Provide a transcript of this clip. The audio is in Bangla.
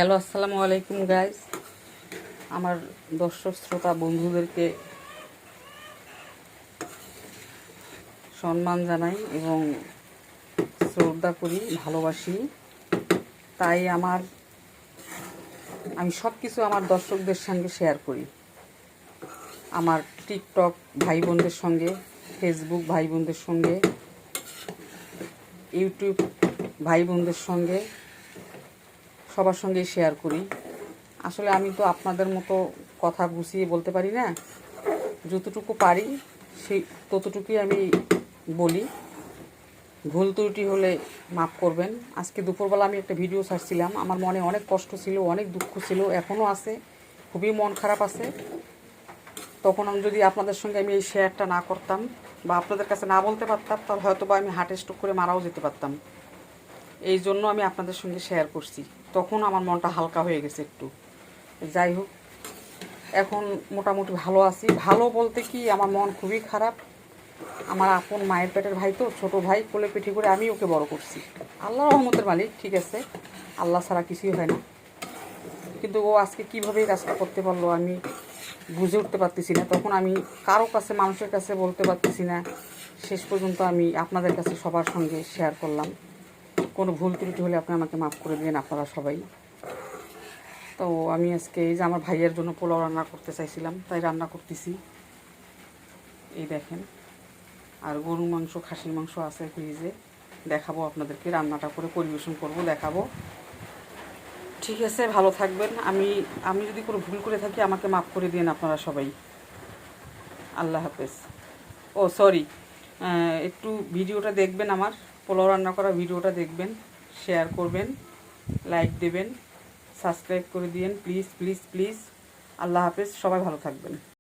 হ্যালো, আসসালামু আলাইকুম গাইস। আমার দর্শক শ্রোতা বন্ধুদেরকে সম্মান জানাই এবং শ্রদ্ধা করি, ভালোবাসি। তাই আমি সব কিছু আমার দর্শকদের সঙ্গে শেয়ার করি। আমার টিকটক ভাই বোনদের সঙ্গে, ফেসবুক ভাই বোনদের সঙ্গে, ইউটিউব ভাই বোনদের সঙ্গে, সবার সঙ্গেই শেয়ার করি। আসলে আমি তো আপনাদের মতো কথা গুছিয়ে বলতে পারি না, যতটুকু পারি সেই ততটুকুই আমি বলি। ভুল ত্রুটি হলে মাফ করবেন। আজকে দুপুরবেলা আমি একটা ভিডিও ছাড়ছিলাম, আমার মনে অনেক কষ্ট ছিল, অনেক দুঃখ ছিল, এখনও আছে, খুবই মন খারাপ আছে। তখন আমি যদি আপনাদের সঙ্গে আমি এই শেয়ারটা না করতাম বা আপনাদের কাছে না বলতে পারতাম, তাহলে হয়তো বা আমি হার্ট স্ট্রোক করে মারাও যেতে পারতাম। এই জন্য আমি আপনাদের সঙ্গে শেয়ার করছি। তখন আমার মনটা হালকা হয়ে গেছে একটু। যাই হোক, এখন মোটামুটি ভালো আছি। ভালো বলতে কি, আমার মন খুবই খারাপ। আমার আপন মায়ের পেটের ভাই তো, ছোট ভাই, কোলে পিঠে করে আমি ওকে বড় করছি। আল্লাহ রহমতের মালিক, ঠিক আছে, আল্লাহ ছাড়া কিছুই হয় না। কিন্তু ও আজকে কীভাবে এই কাজটা করতে পারলো আমি বুঝে উঠতে পারতেছি না। তখন আমি কারো কাছে, মানুষের কাছে বলতে পারতেছি না। শেষ পর্যন্ত আমি আপনাদের কাছে সবার সঙ্গে শেয়ার করলাম। কোনো ভুল ত্রুটি হলে আপনি আমাকে মাফ করে দিন, আপনারা সবাই। তো আমি আজকে এই যে আমার ভাইয়ের জন্য পোলাও রান্না করতে চাইছিলাম, তাই রান্না করতেছি। এই দেখেন, আর গরু মাংস, খাসির মাংস আছে ফ্রিজে, দেখাবো আপনাদেরকে, রান্নাটা করে পরিবেশন করব, দেখাবো। ঠিক আছে, ভালো থাকবেন। আমি যদি কোনো ভুল করে থাকি আমাকে মাফ করে দিন আপনারা সবাই। আল্লাহ হাফেজ। ও সরি, একটু ভিডিওটা দেখবেন, আমার পোলাও রান্না করা ভিডিওটা দেখবেন, শেয়ার করবেন, লাইক দেবেন, সাবস্ক্রাইব করে দিন প্লিজ প্লিজ প্লিজ। আল্লাহ হাফেজ, সবাই ভালো থাকবেন।